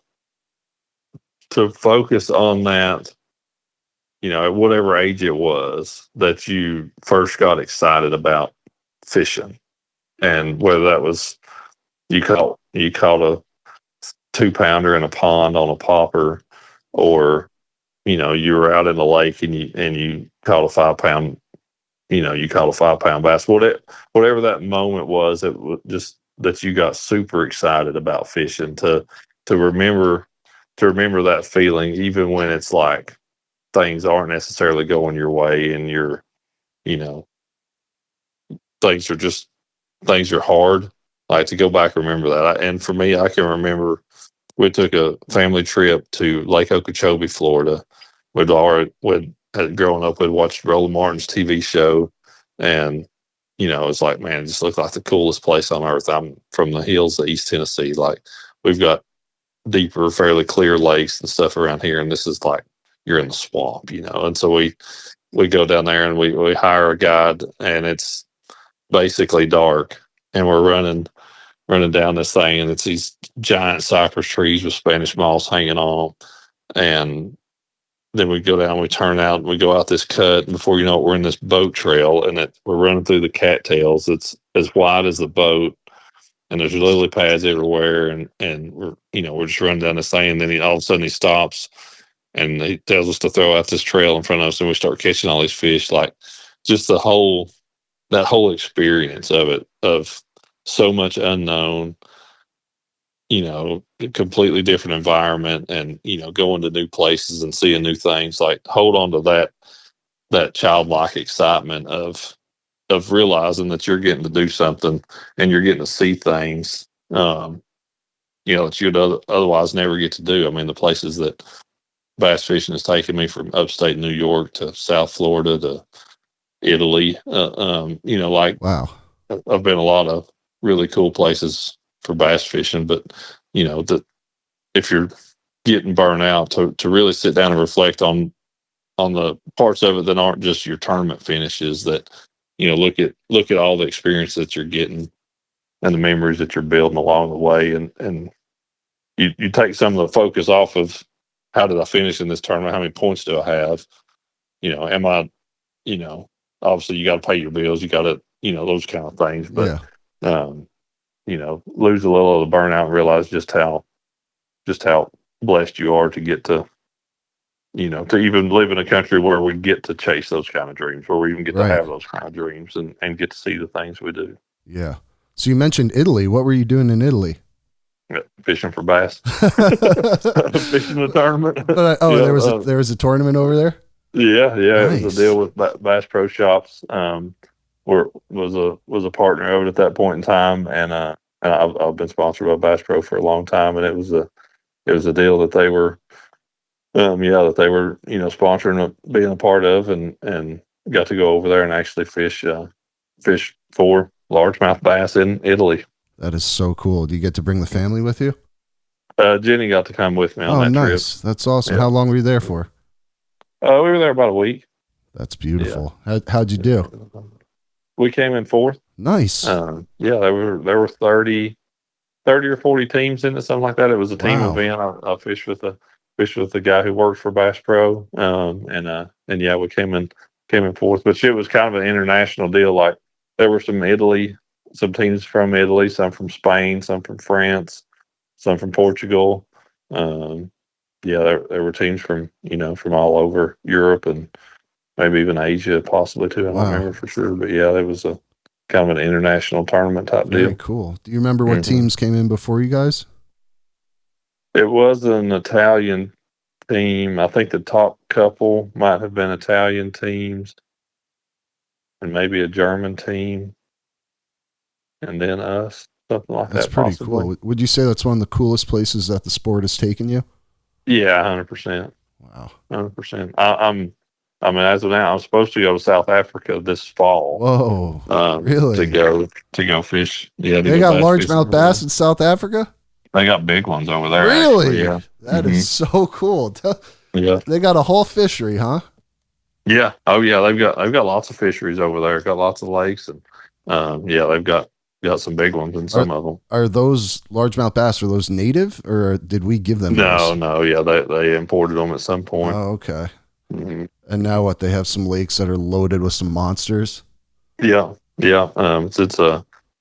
Speaker 4: focus on that, at whatever age it was that you first got excited about fishing, and whether that was you caught a 2-pounder in a pond on a popper, or you were out in the lake and you caught a 5-pound, you caught a 5-pound bass. Whatever that moment was, it was just that you got super excited about fishing. To remember that feeling, even when it's like things aren't necessarily going your way, and you know things are hard. Like, to go back and remember that. And for me, I can remember we took a family trip to Lake Okeechobee, Florida. Had growing up, we'd watched Roland Martin's TV show, and it's like, man, it just looked like the coolest place on earth. I'm from the hills of East Tennessee. Like, we've got deeper, fairly clear lakes and stuff around here, and this is like you're in the swamp, And so we go down there and we hire a guide, and it's basically dark, and we're running down this thing, and it's these giant cypress trees with Spanish moss hanging on them. And then we go down, we turn out, and we go out this cut, and before you know it, we're in this boat trail, and we're running through the cattails. It's as wide as the boat, and there's lily pads everywhere, and we're just running down this thing, and then all of a sudden he stops, and he tells us to throw out this trail in front of us, and we start catching all these fish. Like, just that whole experience of it, of so much unknown, completely different environment, and going to new places and seeing new things. Like, hold on to that childlike excitement of realizing that you're getting to do something, and you're getting to see things that you'd otherwise never get to do. I mean, the places that bass fishing has taken me, from upstate New York to South Florida to Italy,
Speaker 5: Wow.
Speaker 4: I've been a lot of really cool places for bass fishing, but that if you're getting burnt out, to really sit down and reflect on the parts of it that aren't just your tournament finishes, that look at all the experience that you're getting and the memories that you're building along the way, and you take some of the focus off of how did I finish in this tournament, how many points do I have, am I, obviously you got to pay your bills, you got to those kind of things, but lose a little of the burnout and realize just how blessed you are to get to even live in a country where we get to chase those kind of dreams, where we even get to have those kind of dreams, and get to see the things we do.
Speaker 5: Yeah. So you mentioned Italy. What were you doing in Italy?
Speaker 4: Fishing for bass. Fishing a tournament.
Speaker 5: But there was a tournament over there?
Speaker 4: Yeah.
Speaker 5: Nice.
Speaker 4: It was a deal with Bass Pro Shops. Was a partner of it at that point in time, and I've been sponsored by Bass Pro for a long time, and it was a deal that they were sponsoring, being a part of, and got to go over there and actually fish for largemouth bass in Italy.
Speaker 5: That is so cool. Do you get to bring the family with you?
Speaker 4: Jenny got to come with me on that
Speaker 5: nice.
Speaker 4: trip.
Speaker 5: That's awesome.
Speaker 4: Yeah.
Speaker 5: How long were you there for?
Speaker 4: We were there about a week.
Speaker 5: That's beautiful. Yeah. How'd you do?
Speaker 4: We came in fourth.
Speaker 5: Nice.
Speaker 4: There were 30 or 40 teams in it, something like that. It was a team event. I fished with the guy who worked for Bass Pro. We came in fourth, but it was kind of an international deal. Like, there were some teams from Italy, some from Spain, some from France, some from Portugal. There were teams from all over Europe and maybe even Asia, possibly too. I don't remember for sure, but it was a kind of an international tournament type deal.
Speaker 5: Very cool. Do you remember what teams came in before you guys?
Speaker 4: It was an Italian team. I think the top couple might have been Italian teams, and maybe a German team, and then us, something like that.
Speaker 5: That's pretty
Speaker 4: possibly.
Speaker 5: Cool. Would you say that's one of the coolest places that the sport has taken you?
Speaker 4: Yeah, 100%.
Speaker 5: Wow,
Speaker 4: 100%. As of now, I'm supposed to go to South Africa this fall.
Speaker 5: Whoa, really?
Speaker 4: To go fish. Yeah,
Speaker 5: they got largemouth bass in South Africa.
Speaker 4: They got big ones over there.
Speaker 5: Really?
Speaker 4: Actually, yeah.
Speaker 5: That is so cool.
Speaker 4: Yeah.
Speaker 5: They got a whole fishery, huh?
Speaker 4: Yeah. Oh yeah. They've got lots of fisheries over there. Got lots of lakes, and they've got some big ones in some of them.
Speaker 5: Are those largemouth bass, are those native, or did we give them those?
Speaker 4: No. Yeah, they imported them at some point.
Speaker 5: Oh, okay.
Speaker 4: Mm-hmm.
Speaker 5: And now what? They have some lakes that are loaded with some monsters.
Speaker 4: Yeah. Yeah. It's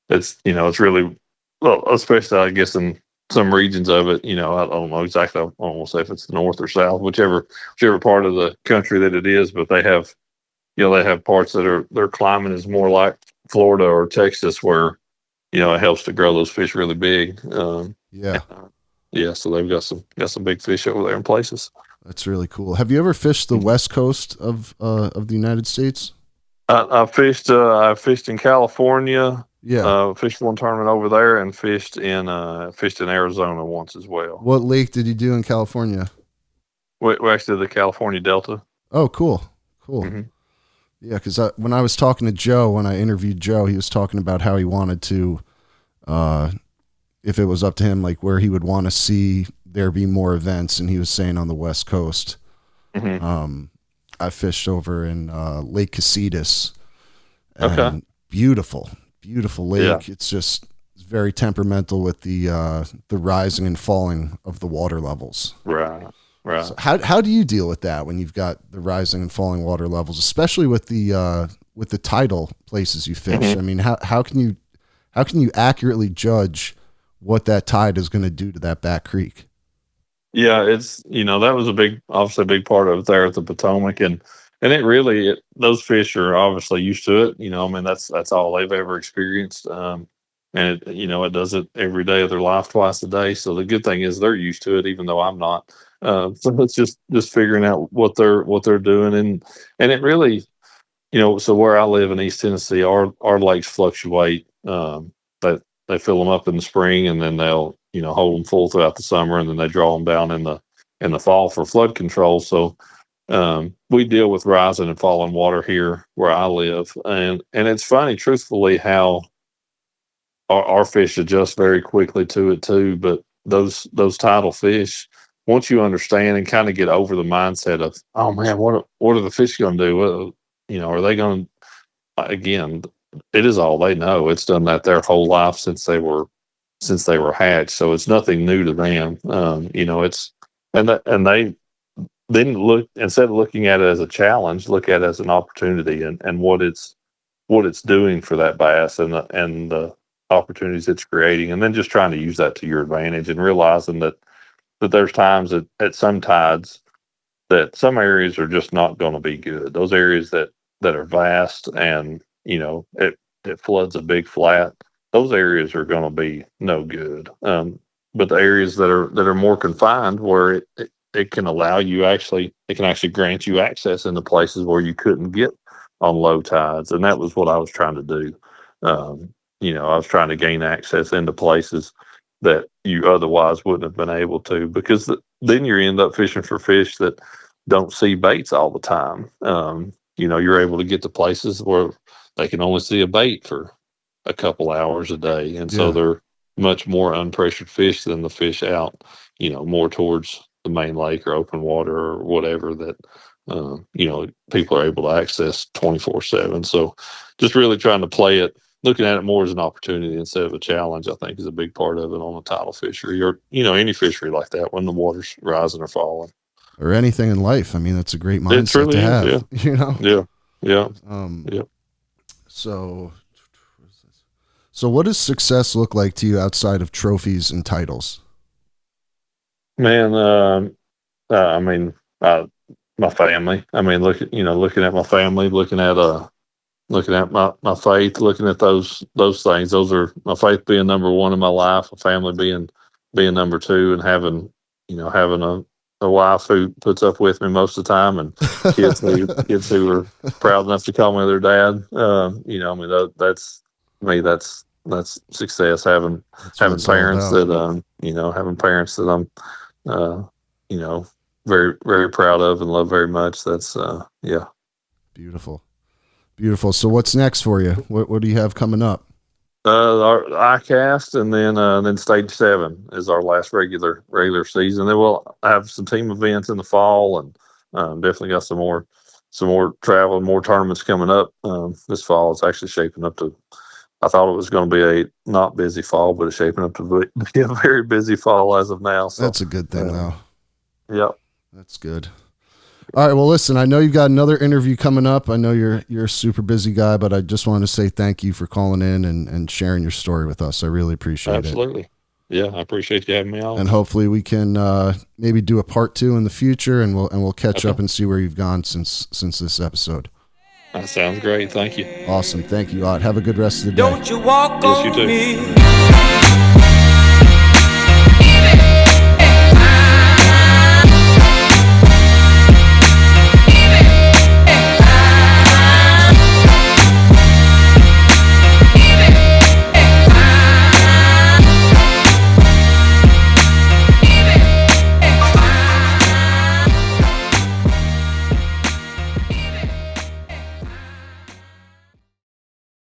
Speaker 4: it's really, well, especially I guess in some regions of it, I don't know exactly. I don't want to say if it's north or south, whichever part of the country that it is, but they have parts that their climate is more like Florida or Texas, where it helps to grow those fish really big.
Speaker 5: Yeah,
Speaker 4: Yeah, so they've got some big fish over there in places.
Speaker 5: that's really cool. Have you ever fished the west coast of the United States?
Speaker 4: I fished in California.
Speaker 5: Yeah.
Speaker 4: Fished one tournament over there, and fished in Arizona once as well.
Speaker 5: What lake did you do in California?
Speaker 4: We actually did the California Delta.
Speaker 5: Oh, cool. Cool.
Speaker 4: Mm-hmm.
Speaker 5: Yeah, because when I was talking to Joe, when I interviewed Joe, he was talking about how he wanted to, if it was up to him, like where he would want to see there be more events. And he was saying on the West Coast.
Speaker 4: Mm-hmm.
Speaker 5: I fished over in Lake Casitas.
Speaker 4: Okay.
Speaker 5: Beautiful lake.
Speaker 4: Yeah.
Speaker 5: It's very temperamental with the rising and falling of the water levels.
Speaker 4: Right. Right.
Speaker 5: So how do you deal with that when you've got the rising and falling water levels, especially with the tidal places you fish?
Speaker 4: Mm-hmm.
Speaker 5: I mean, how can you accurately judge what that tide is going to do to that back creek?
Speaker 4: Yeah, it's that was obviously a big part of it there at the Potomac, and those fish are obviously used to it. I mean that's all they've ever experienced, and it does it every day of their life, twice a day. So the good thing is they're used to it, even though I'm not. So it's just figuring out what they're doing, and it really, so where I live in East Tennessee, our lakes fluctuate. That they fill them up in the spring, and then they'll hold them full throughout the summer, and then they draw them down in the fall for flood control. So we deal with rising and falling water here where I live, and it's funny, truthfully, how our fish adjust very quickly to it too. But those tidal fish, once you understand and kind of get over the mindset of, oh man, what are the fish going to do? Are they going to, again, it is all they know. It's done that their whole life since they were hatched. So it's nothing new to them. It's, and they then look, instead of looking at it as a challenge, look at it as an opportunity, and what it's doing for that bass, and the opportunities it's creating, and then just trying to use that to your advantage, and realizing that there's times at some tides that some areas are just not going to be good. Those areas that are vast, and it floods a big flat, those areas are going to be no good. But the areas that are more confined, where it can allow you, it can actually grant you access into places where you couldn't get on low tides. And that was what I was trying to do. I was trying to gain access into places that you otherwise wouldn't have been able to, because then you end up fishing for fish that don't see baits all the time. You're able to get to places where they can only see a bait for a couple hours a day. And so they're much more unpressured fish than the fish out, more towards the main lake or open water or whatever that, people are able to access 24/7. So just really trying to play it, looking at it more as an opportunity instead of a challenge, I think is a big part of it on a tidal fishery, or, any fishery like that when the water's rising or falling.
Speaker 5: Or anything in life. I mean, that's a great mindset to have,
Speaker 4: Yeah. Yeah.
Speaker 5: Yeah. So what does success look like to you outside of trophies and titles?
Speaker 4: Man, I mean, my family. I mean, looking at my family, looking at my faith, looking at those things. Those are my faith being number one in my life, my family being number two, and having a wife who puts up with me most of the time, and kids who are proud enough to call me their dad. That's me. That's success. Having parents that having parents that I'm very, very proud of and love very much. That's
Speaker 5: Beautiful. So what's next for you? What do you have coming up?
Speaker 4: Our ICAST, and then Stage 7 is our last regular season. Then we'll have some team events in the fall, and definitely got some more travel and more tournaments coming up. This fall it's actually shaping up to, I thought it was going to be a not busy fall, but it's shaping up to be a very busy fall as of now. So
Speaker 5: that's a good thing, though.
Speaker 4: Yep.
Speaker 5: That's good. All right. Well, listen, I know you've got another interview coming up. I know you're a super busy guy, but I just wanted to say thank you for calling in and sharing your story with us. I really appreciate it.
Speaker 4: Absolutely. Yeah, I appreciate you having me on.
Speaker 5: And hopefully we can maybe do a part 2 in the future, and we'll catch up and see where you've gone since this episode.
Speaker 4: That sounds great. Thank you.
Speaker 5: Awesome. Thank you, Ott. Have a good rest of the day.
Speaker 2: Don't you walk
Speaker 4: Yes, you
Speaker 2: on
Speaker 4: too.
Speaker 2: me.